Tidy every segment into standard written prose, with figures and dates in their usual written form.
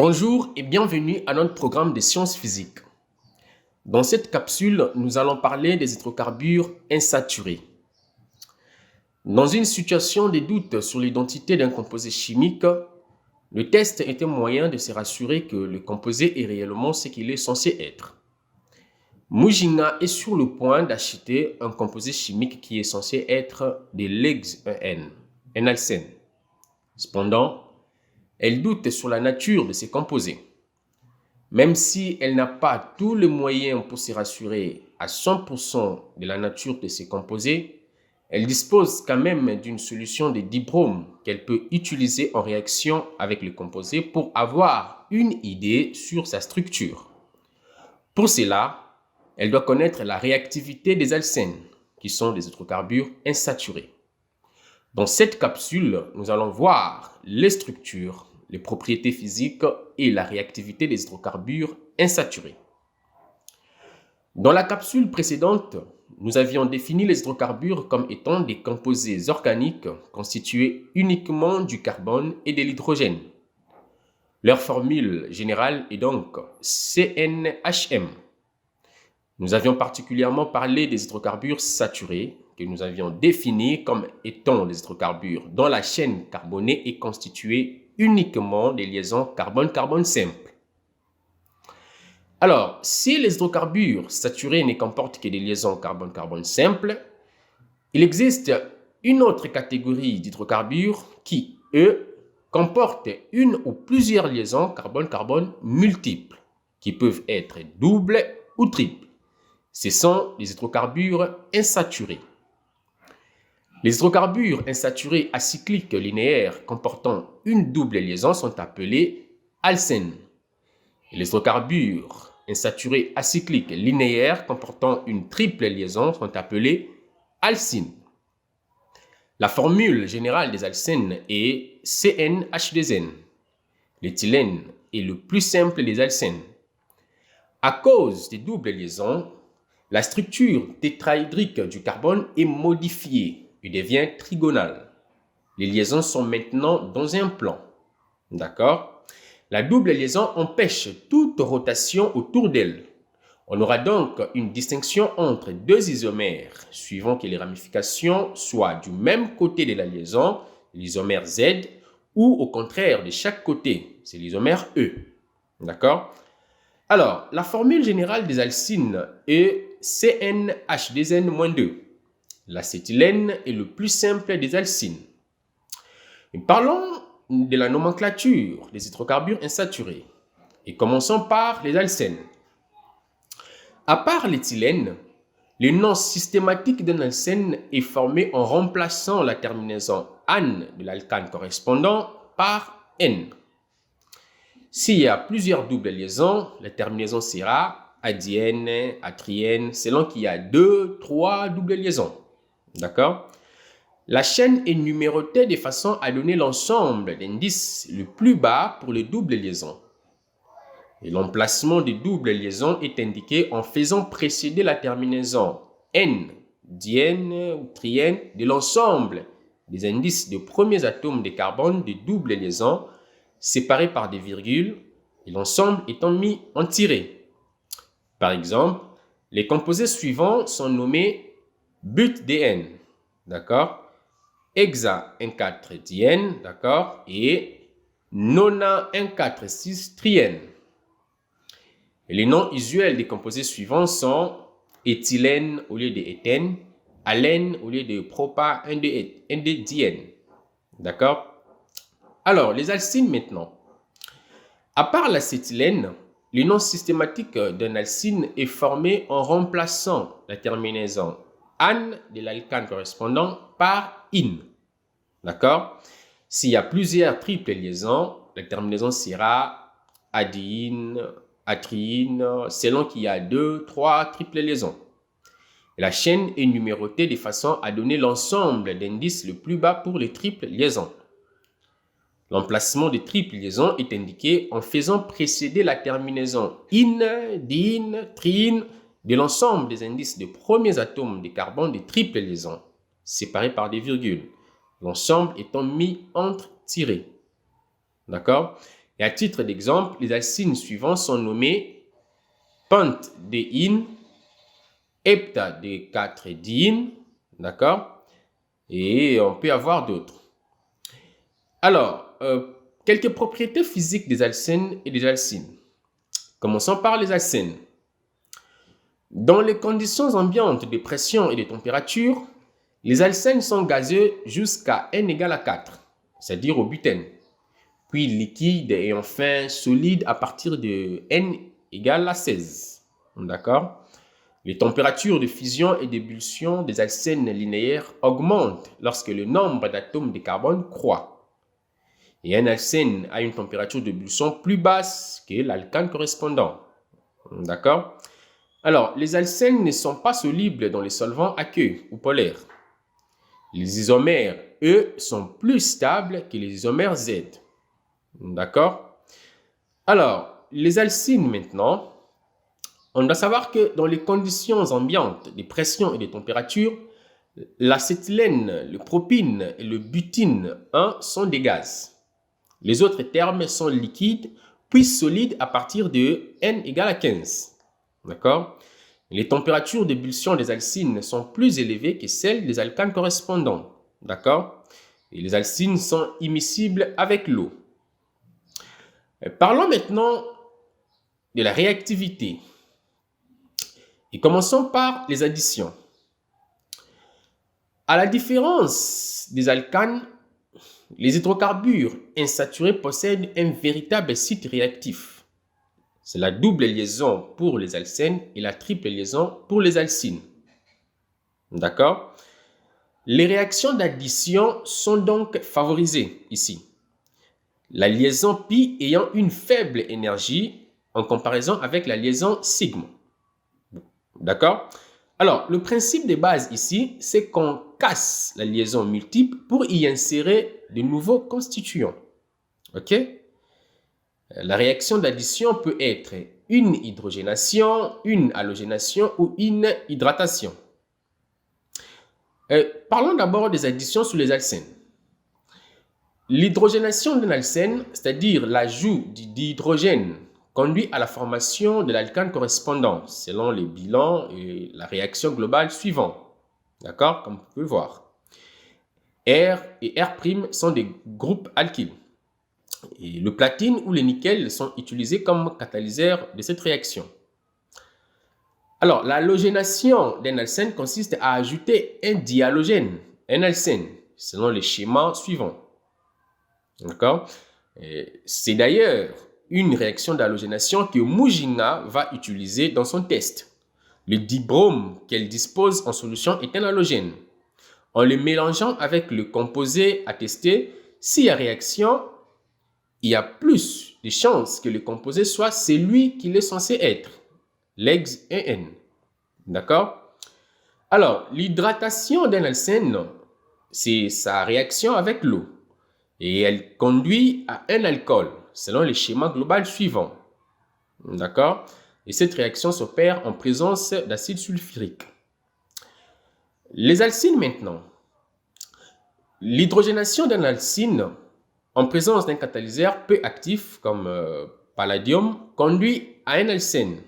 Bonjour et bienvenue à notre programme de sciences physiques. Dans cette capsule, nous allons parler des hydrocarbures insaturés. Dans une situation de doute sur l'identité d'un composé chimique, le test est un moyen de se rassurer que le composé est réellement ce qu'il est censé être. Mujinga est sur le point d'acheter un composé chimique qui est censé être de l'hexène, un alcène. Cependant, elle doute sur la nature de ces composés. Même si elle n'a pas tous les moyens pour se rassurer à 100% de la nature de ces composés, elle dispose quand même d'une solution de dibrome qu'elle peut utiliser en réaction avec le composé pour avoir une idée sur sa structure. Pour cela, elle doit connaître la réactivité des alcènes, qui sont des hydrocarbures insaturés. Dans cette capsule, nous allons voir les structures, les propriétés physiques et la réactivité des hydrocarbures insaturés. Dans la capsule précédente, nous avions défini les hydrocarbures comme étant des composés organiques constitués uniquement du carbone et de l'hydrogène. Leur formule générale est donc CnHm. Nous avions particulièrement parlé des hydrocarbures saturés, que nous avions définis comme étant des hydrocarbures dont la chaîne carbonée est constituée uniquement des liaisons carbone-carbone simples. Alors, si les hydrocarbures saturés ne comportent que des liaisons carbone-carbone simples, il existe une autre catégorie d'hydrocarbures qui, eux, comportent une ou plusieurs liaisons carbone-carbone multiples, qui peuvent être doubles ou triples. Ce sont les hydrocarbures insaturés. Les hydrocarbures insaturés acycliques linéaires comportant une double liaison sont appelés alcènes. Les hydrocarbures insaturés acycliques linéaires comportant une triple liaison sont appelés alcynes. La formule générale des alcènes est CnH2n. L'éthylène est le plus simple des alcènes. À cause des doubles liaisons, la structure tétrahydrique du carbone est modifiée et devient trigonale. Les liaisons sont maintenant dans un plan. D'accord? La double liaison empêche toute rotation autour d'elle. On aura donc une distinction entre deux isomères, suivant que les ramifications soient du même côté de la liaison, l'isomère Z, ou au contraire de chaque côté, c'est l'isomère E. D'accord? Alors, la formule générale des alcynes est CnH2n-2. L'acétylène est le plus simple des alcynes. Et parlons de la nomenclature des hydrocarbures insaturés. Et commençons par les alcènes. À part l'éthylène, le nom systématique d'un alcène est formé en remplaçant la terminaison -ane de l'alcane correspondant par -N. S'il y a plusieurs doubles liaisons, la terminaison sera adiène, atriène, selon qu'il y a 2, 3 doubles liaisons. D'accord? La chaîne est numérotée de façon à donner l'ensemble d'indices le plus bas pour les doubles liaisons. Et l'emplacement des doubles liaisons est indiqué en faisant précéder la terminaison N, diène ou triène de l'ensemble des indices des premiers atomes de carbone de doubles liaisons séparés par des virgules et l'ensemble étant mis en tiré. Par exemple, les composés suivants sont nommés butDN, d'accord, hexa 1,4-diène, d'accord, et nona 1,4,6-triène. Les noms usuels des composés suivants sont éthylène au lieu de éthène, alène au lieu de propa 1,2-diène, d'accord. Alors, les alcynes maintenant. À part l'acétylène, le nom systématique d'un alcyne est formé en remplaçant la terminaison -ane de l'alcane correspondant par -ine. D'accord? S'il y a plusieurs triples liaisons, la terminaison sera adéine, atriine, selon qu'il y a 2, 3 triples liaisons. Et la chaîne est numérotée de façon à donner l'ensemble d'indices le plus bas pour les triples liaisons. L'emplacement des triples liaisons est indiqué en faisant précéder la terminaison -ine, diine, triine de l'ensemble des indices des premiers atomes de carbone des triples liaisons, séparés par des virgules, l'ensemble étant mis entre tirés. D'accord? Et à titre d'exemple, les alcynes suivants sont nommés pentadéine, heptadécatrédiine, d'accord? Et on peut avoir d'autres. Alors, quelques propriétés physiques des alcènes et des alcynes. Commençons par les alcènes. Dans les conditions ambiantes de pression et de température, les alcènes sont gazeux jusqu'à N égale à 4, c'est-à-dire au butène, puis liquide et enfin solide à partir de N égale à 16. D'accord? Les températures de fusion et d'ébullition des alcènes linéaires augmentent lorsque le nombre d'atomes de carbone croît. Et un alcène a une température d'ébullition plus basse que l'alcane correspondant. D'accord? Alors, les alcènes ne sont pas solubles dans les solvants aqueux ou polaires. Les isomères, eux, sont plus stables que les isomères Z. D'accord? Alors, les alcynes maintenant, on doit savoir que dans les conditions ambiantes, de pression et de température, l'acétylène, le propine et le butine 1 sont des gaz. Les autres termes sont liquides puis solides à partir de N égale à 15. D'accord? Les températures d'ébullition des alcynes sont plus élevées que celles des alcanes correspondants. D'accord? Et les alcynes sont immiscibles avec l'eau. Parlons maintenant de la réactivité. Et commençons par les additions. À la différence des alcanes, les hydrocarbures insaturés possèdent un véritable site réactif. C'est la double liaison pour les alcènes et la triple liaison pour les alcynes. D'accord? Les réactions d'addition sont donc favorisées ici. La liaison pi ayant une faible énergie en comparaison avec la liaison sigma. D'accord? Alors, le principe de base ici, c'est qu'on casse la liaison multiple pour y insérer de nouveaux constituants. OK? La réaction d'addition peut être une hydrogénation, une halogénation ou une hydratation. Parlons d'abord des additions sous les alcènes. L'hydrogénation d'un alcène, c'est-à-dire l'ajout d'hydrogène, conduit à la formation de l'alcane correspondant selon les bilans et la réaction globale suivante. D'accord? Comme vous pouvez voir. R et R' sont des groupes alkyles. Et le platine ou le nickel sont utilisés comme catalyseurs de cette réaction. Alors, l'halogénation d'un alcène consiste à ajouter un dihalogène, un alcène, selon les schémas suivants. D'accord? C'est d'ailleurs une réaction d'halogénation que Mujina va utiliser dans son test. Le dibrome qu'elle dispose en solution est un halogène. En le mélangeant avec le composé à tester, s'il y a réaction, il y a plus de chances que le composé soit celui qu'il est censé être, l'ex et N. D'accord? Alors, l'hydratation d'un alcène, c'est sa réaction avec l'eau. Et elle conduit à un alcool, selon le schéma global suivant. D'accord? Et cette réaction s'opère en présence d'acide sulfurique. Les alcynes maintenant. L'hydrogénation d'un alcyne en présence d'un catalyseur peu actif comme palladium conduit à un alcène.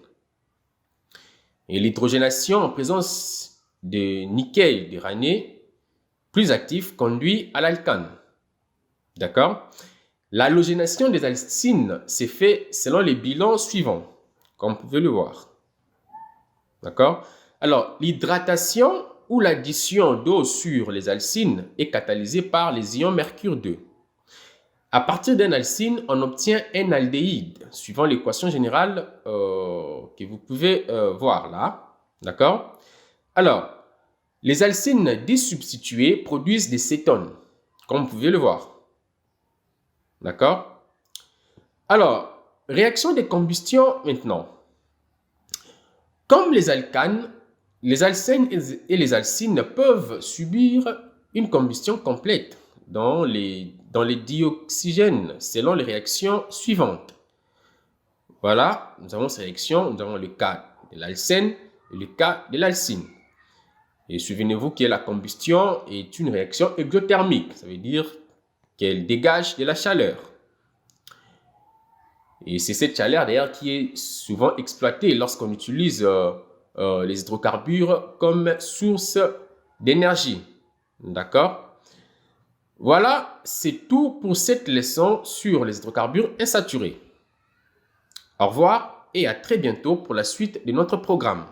Et l'hydrogénation en présence de nickel d'urané plus actif conduit à l'alcane. D'accord? L'halogénation des alcynes s'est faite selon les bilans suivants, comme vous pouvez le voir. D'accord? Alors, l'hydratation ou l'addition d'eau sur les alcynes est catalysée par les ions mercure 2. À partir d'un alcyne, on obtient un aldéhyde, suivant l'équation générale que vous pouvez voir là. D'accord? Alors, les alcynes désubstitués produisent des cétones, comme vous pouvez le voir. D'accord? Alors, réaction de combustion maintenant. Comme les alcanes, les alcènes et les alcynes peuvent subir une combustion complète dans les dioxygènes selon les réactions suivantes. Voilà, nous avons ces réactions, nous avons le cas de l'alcène et le cas de l'alcyne. Et souvenez-vous que la combustion est une réaction exothermique, ça veut dire qu'elle dégage de la chaleur. Et c'est cette chaleur d'ailleurs qui est souvent exploitée lorsqu'on utilise les hydrocarbures comme source d'énergie. D'accord? Voilà, c'est tout pour cette leçon sur les hydrocarbures insaturés. Au revoir et à très bientôt pour la suite de notre programme.